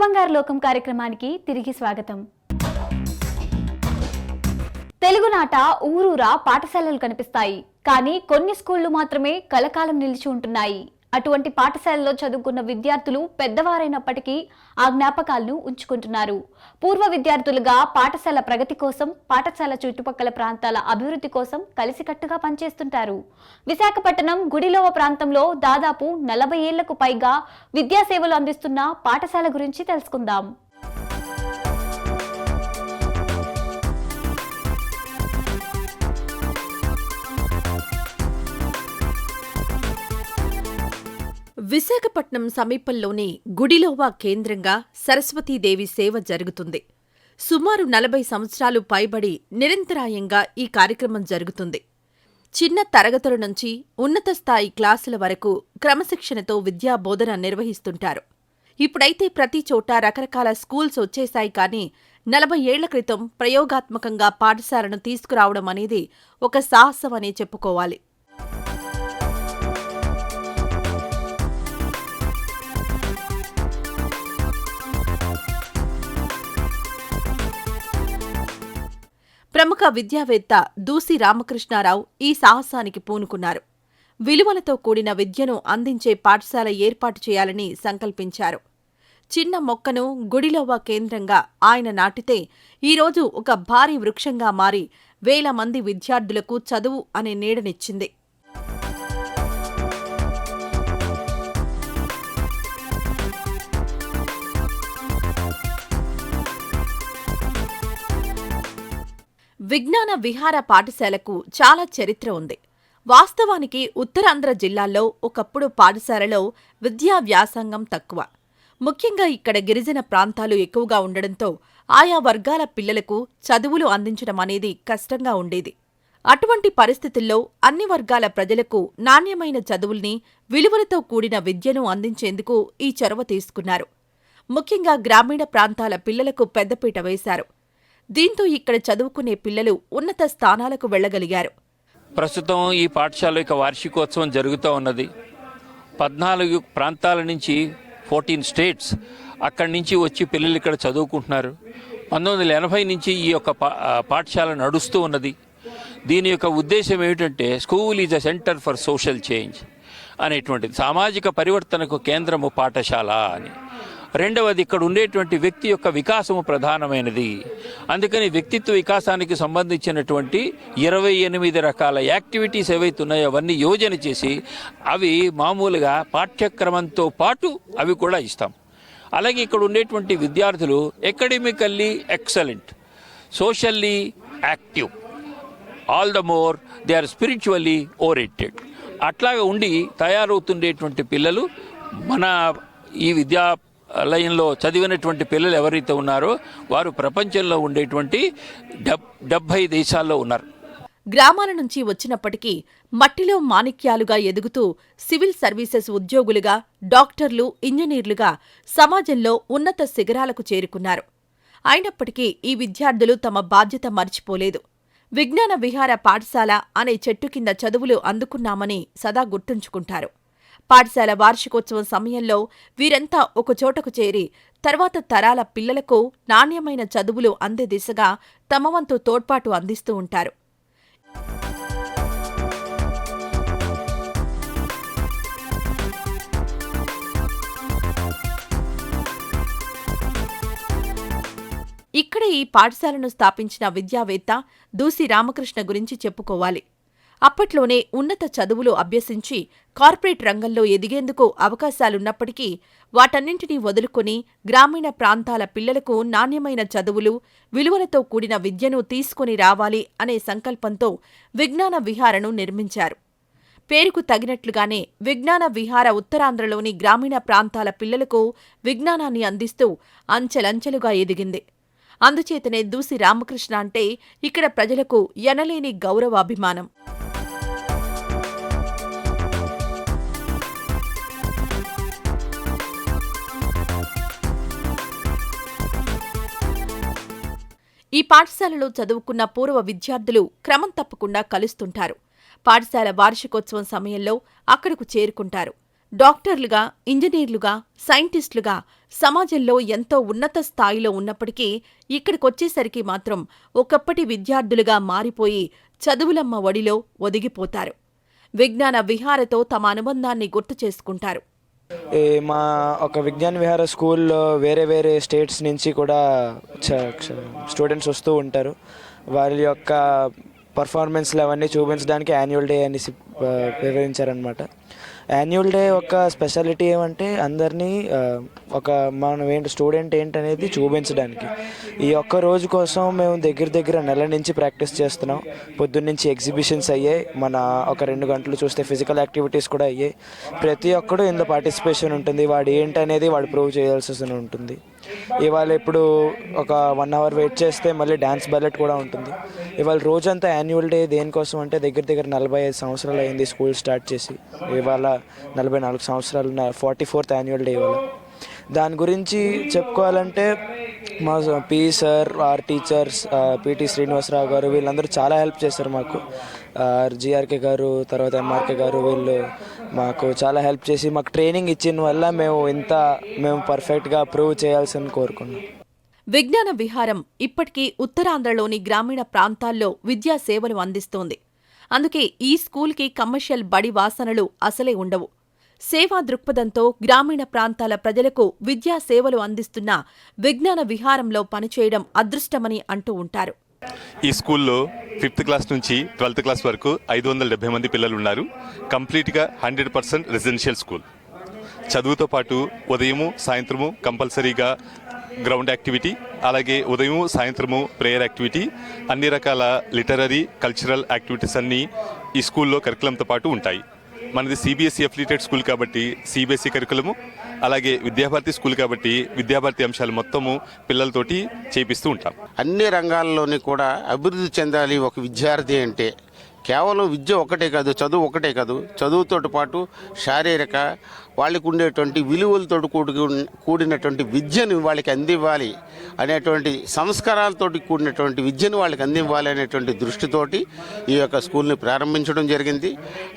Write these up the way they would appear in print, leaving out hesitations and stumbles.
బంగారు లోకం కార్యక్రమానికి తిరిగి స్వాగతం. తెలుగునాట ఊరూరా పాఠశాలలు కనిపిస్తాయి. కానీ కొన్ని స్కూళ్లు మాత్రమే కలకాలం నిలిచి ఉంటున్నాయి. అటువంటి పాఠశాలలో చదువుకున్న విద్యార్థులు పెద్దవారైనప్పటికీ ఆ జ్ఞాపకాలను ఉంచుకుంటున్నారు. పూర్వ విద్యార్థులుగా పాఠశాల ప్రగతి కోసం, పాఠశాల చుట్టుపక్కల ప్రాంతాల అభివృద్ధి కోసం కలిసికట్టుగా పనిచేస్తుంటారు. విశాఖపట్నం గుడిలోవ ప్రాంతంలో దాదాపు 40 ఏళ్లకు పైగా విద్యాసేవలు అందిస్తున్న పాఠశాల గురించి తెలుసుకుందాం. విశాఖపట్నం సమీపంలోని గుడిలోవ కేంద్రంగా సరస్వతీదేవి సేవ జరుగుతుంది. సుమారు 40 సంవత్సరాలు పైబడి నిరంతరాయంగా ఈ కార్యక్రమం జరుగుతుంది. చిన్న తరగతుల నుంచి ఉన్నత స్థాయి క్లాసుల వరకు క్రమశిక్షణతో విద్యాబోధన నిర్వహిస్తుంటారు. ఇప్పుడైతే ప్రతి చోట రకరకాల స్కూల్స్ వచ్చేశాయి. కానీ 40 ఏళ్ల క్రితం ప్రయోగాత్మకంగా పాఠశాలను తీసుకురావడం అనేది ఒక సాహసం అనే చెప్పుకోవాలి. ప్రముఖ విద్యావేత్త దూసి రామకృష్ణారావు ఈ సాహసానికి పూనుకున్నారు. విలువలతో కూడిన విద్యను అందించే పాఠశాల ఏర్పాటు చేయాలని సంకల్పించారు. చిన్న మొక్కను గుడిలోవ కేంద్రంగా ఆయన నాటితే ఈరోజు ఒక భారీ వృక్షంగా మారి వేల మంది విద్యార్థులకు చదువు అనే నీడనిచ్చింది. విజ్ఞాన విహార పాఠశాలకు చాలా చరిత్ర ఉంది. వాస్తవానికి ఉత్తరాంధ్ర జిల్లాల్లో ఒకప్పుడు పాఠశాలలో విద్యా వ్యాసంగం తక్కువ. ముఖ్యంగా ఇక్కడ గిరిజన ప్రాంతాలు ఎక్కువగా ఉండడంతో ఆయా వర్గాల పిల్లలకు చదువులు అందించడం అనేది కష్టంగా ఉండేది. అటువంటి పరిస్థితుల్లో అన్ని వర్గాల ప్రజలకు నాణ్యమైన చదువుల్ని, విలువలతో కూడిన విద్యను అందించేందుకు ఈ చొరవ తీసుకున్నారు. ముఖ్యంగా గ్రామీణ ప్రాంతాల పిల్లలకు పెద్దపీట వేశారు. దీంతో ఇక్కడ చదువుకునే పిల్లలు ఉన్నత స్థానాలకు వెళ్లగలిగారు. ప్రస్తుతం ఈ పాఠశాల యొక్క వార్షికోత్సవం జరుగుతూ ఉన్నది. 14 ప్రాంతాల నుంచి 14 స్టేట్స్ అక్కడి నుంచి వచ్చి పిల్లలు ఇక్కడ చదువుకుంటున్నారు. 1980 నుంచి ఈ యొక్క పాఠశాల నడుస్తూ ఉన్నది. దీని యొక్క ఉద్దేశం ఏమిటంటే school is a centre for social change అనేటువంటిది, సామాజిక పరివర్తనకు కేంద్రము పాఠశాల అని. రెండవది, ఇక్కడ ఉండేటువంటి వ్యక్తి యొక్క వికాసము ప్రధానమైనది. అందుకని వ్యక్తిత్వ వికాసానికి సంబంధించినటువంటి 28 రకాల యాక్టివిటీస్ ఏవైతే ఉన్నాయో అవన్నీ యోజన చేసి అవి మామూలుగా పాఠ్యక్రమంతో పాటు అవి కూడా ఇస్తాం. అలాగే ఇక్కడ ఉండేటువంటి విద్యార్థులు academically excellent, socially active, all the more they are spiritually oriented. అట్లాగా ఉండి తయారవుతుండేటువంటి పిల్లలు మన ఈ విద్యాలయంలో చదివినటువంటి పిల్లలు ఎవరైతే ఉన్నారో వారు ప్రపంచంలో ఉండేటువంటి 70 దేశాల్లో ఉన్నారు. గ్రామాల నుంచి వచ్చినప్పటికీ మట్టిలో మాణిక్యాలుగా ఎదుగుతూ సివిల్ సర్వీసెస్ ఉద్యోగులుగా, డాక్టర్లు, ఇంజనీర్లుగా సమాజంలో ఉన్నత శిఖరాలకు చేరుకున్నారు. అయినప్పటికీ ఈ విద్యార్థులు తమ బాధ్యత మర్చిపోలేదు. విజ్ఞాన విహార పాఠశాల అనే చెట్టు కింద చదువులు అందుకున్నామని సదా గుర్తుంచుకుంటారు. పాఠశాల వార్షికోత్సవం సమయంలో వీరంతా ఒకచోటకు చేరి తర్వాత తరాల పిల్లలకు నాణ్యమైన చదువులు అందే దిశగా తమ వంతు తోడ్పాటు అందిస్తూ ఉంటారు. ఇక్కడ ఈ పాఠశాలను స్థాపించిన విద్యావేత్త దూసి రామకృష్ణ గురించి చెప్పుకోవాలి. అప్పట్లోనే ఉన్నత చదువులు అభ్యసించి కార్పొరేట్ రంగంలో ఎదిగేందుకు అవకాశాలున్నప్పటికీ వాటన్నింటినీ వదులుకొని గ్రామీణ ప్రాంతాల పిల్లలకు నాణ్యమైన చదువులు, విలువలతో కూడిన విద్యను తీసుకుని రావాలి అనే సంకల్పంతో విజ్ఞాన విహారను నిర్మించారు. పేరుకు తగినట్లుగానే విజ్ఞాన విహార ఉత్తరాంధ్రలోని గ్రామీణ ప్రాంతాల పిల్లలకు విజ్ఞానాన్ని అందిస్తూ అంచెలంచెలుగా ఎదిగింది. అందుచేతనే దూసి రామకృష్ణ అంటే ఇక్కడ ప్రజలకు ఎనలేని గౌరవాభిమానం. ఈ పాఠశాలలో చదువుకున్న పూర్వ విద్యార్థులు క్రమం తప్పకుండా కలుస్తుంటారు. పాఠశాల వార్షికోత్సవం సమయంలో అక్కడకు చేరుకుంటారు. డాక్టర్లుగా, ఇంజనీర్లుగా, సైంటిస్టులుగా సమాజంలో ఎంతో ఉన్నత స్థాయిలో ఉన్నప్పటికీ ఇక్కడికొచ్చేసరికి మాత్రం ఒకప్పటి విద్యార్థులుగా మారిపోయి చదువులమ్మ ఒడిలో ఒదిగిపోతారు. విజ్ఞాన విహారతో తమ అనుబంధాన్ని గుర్తు చేసుకుంటారు. మా ఒక విజ్ఞాన విహార స్కూల్లో వేరే వేరే స్టేట్స్ నుంచి కూడా స్టూడెంట్స్ వస్తూ ఉంటారు. వారి యొక్క పర్ఫార్మెన్స్లు అవన్నీ చూపించడానికి యాన్యువల్ డే అనేసి వివరించారనమాట. యాన్యువల్ డే ఒక స్పెషాలిటీ ఏమంటే అందరినీ ఒక మనం స్టూడెంట్ ఏంటనేది చూపించడానికి. ఈ ఒక్క రోజు కోసం మేము దగ్గర నెల నుంచి ప్రాక్టీస్ చేస్తున్నాం. పొద్దున్నుంచి ఎగ్జిబిషన్స్ అయ్యాయి, మన ఒక 2 గంటలు చూస్తే ఫిజికల్ యాక్టివిటీస్ కూడా అయ్యాయి. ప్రతి ఒక్కడు ఇందులో పార్టిసిపేషన్ ఉంటుంది. వాడు ఏంటనేది వాడు ప్రూవ్ చేయాల్సి ఉంటుంది. ఇవాళ ఇప్పుడు ఒక 1 అవర్ వెయిట్ చేస్తే మళ్ళీ డ్యాన్స్ బ్యాలెట్ కూడా ఉంటుంది. ఇవాళ రోజంతా యాన్యువల్ డే దేనికోసం అంటే దగ్గర 45 సంవత్సరాలు అయింది స్కూల్ స్టార్ట్ చేసి. ఇవాళ 44 సంవత్సరాలు 44th యాన్యువల్ డే ఇవాళ. దాని గురించి చెప్పుకోవాలంటే మా P sir, our teachers, PT Srinivasarao garu వీళ్ళందరూ చాలా హెల్ప్ చేశారు మాకు. జిఆర్కే గారు, తర్వాత ఎంఆర్కే గారు, వీళ్ళు మాకు చాలా హెల్ప్ చేసి మాకు ట్రైనింగ్ ఇచ్చిన వల్ల మేము పర్ఫెక్ట్గా ప్రూవ్ చేయాల్సింది కోరుకున్నాం. విజ్ఞాన విహారం ఇప్పటికీ ఉత్తరాంధ్రలోని గ్రామీణ ప్రాంతాల్లో విద్యా సేవలు అందిస్తోంది. అందుకే ఈ స్కూల్కి కమర్షియల్ బడి వాసనలు అసలే ఉండవు. సేవా దృక్పథంతో గ్రామీణ ప్రాంతాల ప్రజలకు విద్యా సేవలు అందిస్తున్న విజ్ఞాన విహారంలో పనిచేయడం అదృష్టమని అంటూ ఉంటారు. ఈ స్కూల్లో 5th క్లాస్ నుంచి 12th క్లాస్ వరకు 570 మంది పిల్లలు ఉన్నారు. కంప్లీట్గా 100% రెసిడెన్షియల్ స్కూల్. చదువుతో పాటు ఉదయము సాయంత్రము కంపల్సరీగా గ్రౌండ్ యాక్టివిటీ, అలాగే ఉదయం సాయంత్రము ప్రేయర్ యాక్టివిటీ, అన్ని రకాల లిటరరీ కల్చరల్ యాక్టివిటీస్ అన్నీ ఈ స్కూల్లో కరికులంతో పాటు ఉంటాయి. మనది సిబిఎస్ఈ అఫిలియేటెడ్ స్కూల్ కాబట్టి సిబిఎస్ఈ కరికులము, అలాగే విద్యాభారతి స్కూల్ కాబట్టి విద్యాభారతి అంశాలు మొత్తము పిల్లలతోటి చేపిస్తూ ఉంటాం. అన్ని రంగాల్లోని కూడా అభివృద్ధి చెందాలి ఒక విద్యార్థి అంటే. కేవలం విద్య ఒకటే కాదు, చదువు ఒకటే కాదు, చదువుతో పాటు శారీరక వాళ్ళకు ఉండేటువంటి విలువలతో కూడినటువంటి విద్యను వాళ్ళకి అందివ్వాలి అనేటువంటి సంస్కారాలతో కూడినటువంటి విద్యను వాళ్ళకి అందివ్వాలి అనేటువంటి దృష్టితోటి ఈ యొక్క స్కూల్ని ప్రారంభించడం జరిగింది.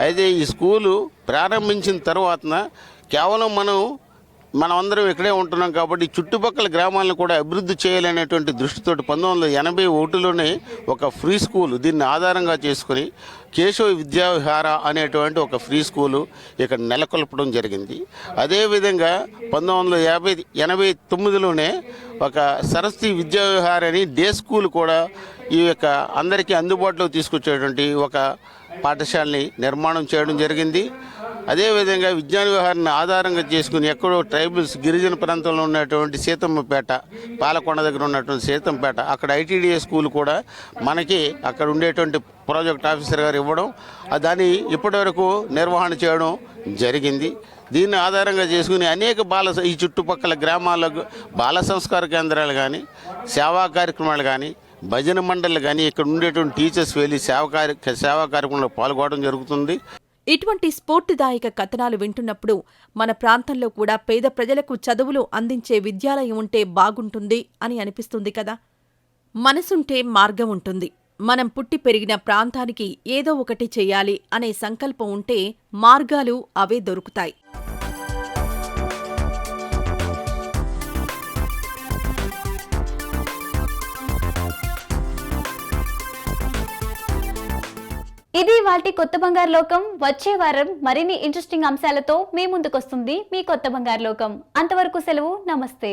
అయితే ఈ స్కూలు ప్రారంభించిన తర్వాత కేవలం మనమందరం ఇక్కడే ఉంటున్నాం కాబట్టి చుట్టుపక్కల గ్రామాలను కూడా అభివృద్ధి చేయాలనేటువంటి దృష్టితో 1981లోనే ఒక ఫ్రీ స్కూల్ దీన్ని ఆధారంగా చేసుకుని కేశవ విద్యావిహార అనేటువంటి ఒక ఫ్రీ స్కూలు ఇక్కడ నెలకొల్పడం జరిగింది. అదేవిధంగా 1989లోనే ఒక సరస్వతి విద్యావిహార అని డే స్కూల్ కూడా ఈ యొక్క అందరికీ అందుబాటులోకి తీసుకొచ్చేటువంటి ఒక పాఠశాలని నిర్మాణం చేయడం జరిగింది. అదేవిధంగా విజ్ఞాన విహారాన్ని ఆధారంగా చేసుకుని ఎక్కడో ట్రైబల్స్ గిరిజన ప్రాంతంలో ఉన్నటువంటి సీతమ్మపేట, పాలకొండ దగ్గర ఉన్నటువంటి సీతంపేట, అక్కడ ఐటీడీఏ స్కూల్ కూడా మనకి అక్కడ ఉండేటువంటి ప్రాజెక్ట్ ఆఫీసర్ గారు ఇవ్వడం, దాన్ని ఇప్పటివరకు నిర్వహణ చేయడం జరిగింది. దీన్ని ఆధారంగా చేసుకుని అనేక ఈ చుట్టుపక్కల గ్రామాలకు బాల సంస్కార కేంద్రాలు కానీ, సేవా కార్యక్రమాలు కానీ, భజన మండళ్ళు కానీ ఇక్కడ ఉండేటువంటి టీచర్స్ వెళ్ళి సేవా కార్యక్రమంలో పాల్గొనడం జరుగుతుంది. ఇటువంటి స్ఫూర్తిదాయక కథనాలు వింటున్నప్పుడు మన ప్రాంతంలో కూడా పేద ప్రజలకు చదువులు అందించే విద్యాలయం ఉంటే బాగుంటుంది అని అనిపిస్తుంది కదా. మనసుంటే మార్గం ఉంటుంది. మనం పుట్టి పెరిగిన ప్రాంతానికి ఏదో ఒకటి చెయ్యాలి అనే సంకల్పం ఉంటే మార్గాలు అవే దొరుకుతాయి. ఇది వాటి కొత్త బంగారు లోకం. వచ్చే వారం మరిన్ని ఇంట్రెస్టింగ్ అంశాలతో మీ ముందుకొస్తుంది మీ కొత్త బంగారు లోకం. అంతవరకు సెలవు. నమస్తే.